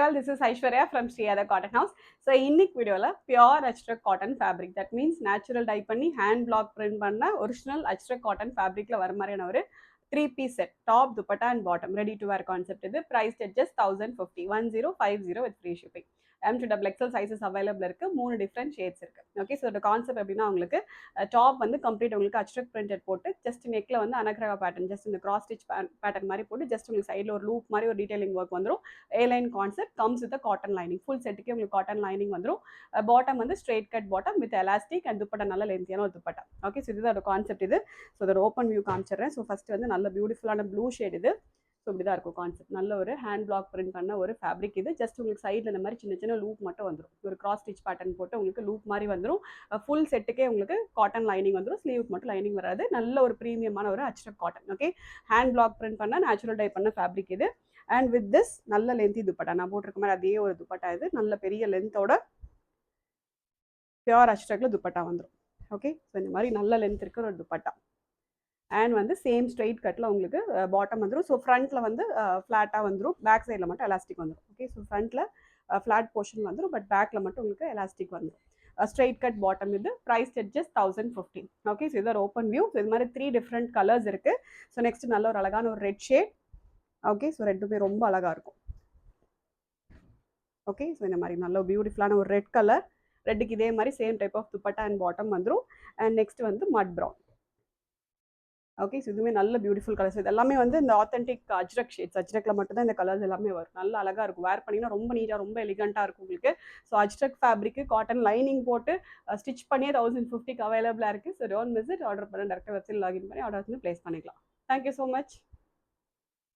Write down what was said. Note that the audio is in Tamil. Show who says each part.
Speaker 1: all, this is Aishwarya from Sriyada Cotton House. So இன்னைக்கு வீடியோல pure Ajrak cotton fabric, that means natural dye பண்ணி hand block print பண்ண original Ajrak cotton fabricல வர மாதிரியான ஒரு 3-piece set, top, dupatta and bottom, ready to wear concept. இது priced at just 1050, 1050 with free shipping. M to double XL sizes available இருக்கு, 3 different shades இருக்கு. ஓகே, ஸோ இந்த கான்செப்ட் எப்படின்னா உங்களுக்கு டாப் வந்து கம்ப்ளீட் உங்களுக்கு அச்ரக் பிரிண்டட் போட்டு ஜஸ்ட் நெக்ல வந்து அனக்ரகா பேட்டர்ன், ஜஸ்ட் இந்த கிராஸ் ஸ்டிச் பேட்டர்ன் மாதிரி போட்டு ஜஸ்ட் உங்களுக்கு சைடில் ஒரு லூப் மாதிரி ஒரு டீடைலிங் ஒர்க் வந்துடும். Airline concept comes with cotton lining, full செட்டுக்கு உங்களுக்கு காட்டன் லைனிங் வந்துடும். பாட்டம் வந்து straight cut bottom with elastic and dupatta நல்ல லென்த்தியான ஒரு துப்பட்டா. ஓகே, ஸோ இதுதான் ஒரு கான்செப்ட். இது ஸோ இதோட ஓப்பன் வியூ காமிச்சிடுறேன். ஸோ ஃபர்ஸ்ட் வந்து நல்ல பியூட்டிஃபுல்லான ப்ளூ ஷேட். இது ஸோ இப்படி தான் இருக்கும் கான்செப்ட். நல்ல ஒரு ஹேண்ட் பிளாக் பிரிண்ட் பண்ண ஒரு ஃபேப்ரிக். இது ஜஸ்ட் உங்களுக்கு சைடில் இந்த மாதிரி சின்ன சின்ன லூப் மட்டும் வந்துடும். ஒரு கிராஸ் ஸ்டிச் பேட்டர்ன் போட்டு உங்களுக்கு லூப் மாதிரி வந்துடும். ஃபுல் செட்டுக்கே உங்களுக்கு காட்டன் லைனிங் வந்துடும். ஸ்லீவுக்கு மட்டும் லைனிங் வராது. நல்ல ஒரு ப்ரீமியமான ஒரு Ajrakh cotton. Okay, hand block print பண்ண நேச்சுரல் டை பண்ண ஃபேப்ரிக் இது. அண்ட் வித் திஸ் நல்ல லென்த்தி துப்பட்டா, நான் போட்டிருக்க மாதிரி அதே ஒரு துப்பட்டா. இது நல்ல பெரிய லென்த்தோட பியூர் அச்ரக்ல துப்பட்டா வந்துடும். ஓகே, ஸோ இந்த மாதிரி நல்ல லென்த் இருக்கிற ஒரு துப்பட்டா. அண்ட் வந்து சேம் ஸ்ட்ரெயிட் கட்டில் உங்களுக்கு பாட்டம் வந்துடும். ஸோ ஃப்ரண்ட்டில் வந்து ஃப்ளாட்டாக வந்துடும், பேக் சைடில் மட்டும் எலாஸ்டிக் வந்துடும். ஓகே, ஸோ ஃப்ரண்ட்டில் ஃப்ளாட் போர்ஷன் வந்துடும், பட் பேக்கில் மட்டும் உங்களுக்கு எலாஸ்டிக் வந்துடும். Straight cut bottom. இது price at just 1050. Okay, so இதோட ஓப்பன் வியூ. ஸோ இது மாதிரி 3 டிஃப்ரெண்ட் கலர்ஸ் இருக்குது. ஸோ நெக்ஸ்ட் நல்ல ஒரு அழகான ஒரு ரெட் ஷேட். ஓகே, ஸோ ரெட்டுமே ரொம்ப அழகாக இருக்கும். ஓகே, ஸோ இந்த மாதிரி நல்ல பியூட்டிஃபுல்லான ஒரு ரெட் கலர். ரெட்டுக்கு இதே மாதிரி same type of dupatta and bottom வந்துடும். அண்ட் நெக்ஸ்ட் வந்து மட் ப்ரௌன். ஓகே, ஸோ இதுவுமே நல்ல பியூட்டிஃபுல் கலர்ஸ். இது எல்லாமே வந்து இந்த ஆத்தென்டிக் அஜ்ரக் ஷேட்ஸ். அஜ்ரக்கில் மட்டும்தான் இந்த கலர்ஸ் எல்லாமே வரும். நல்ல அழகாக இருக்கும். வேர் பண்ணிங்கன்னா ரொம்ப நீட்டாக ரொம்ப எலிகண்ட்டாக இருக்கும் உங்களுக்கு. So Ajrakh fabric cotton lining போட்டு ஸ்டிச் பண்ணியே 1050க்கு அவைலபிளாக இருக்குது. So don't miss it. Order பண்ண டேரக்டாக வெப்சைட் லாகின் பண்ணி ஆர்டர் வந்து ப்ளேஸ் பண்ணிக்கலாம். Thank you so much.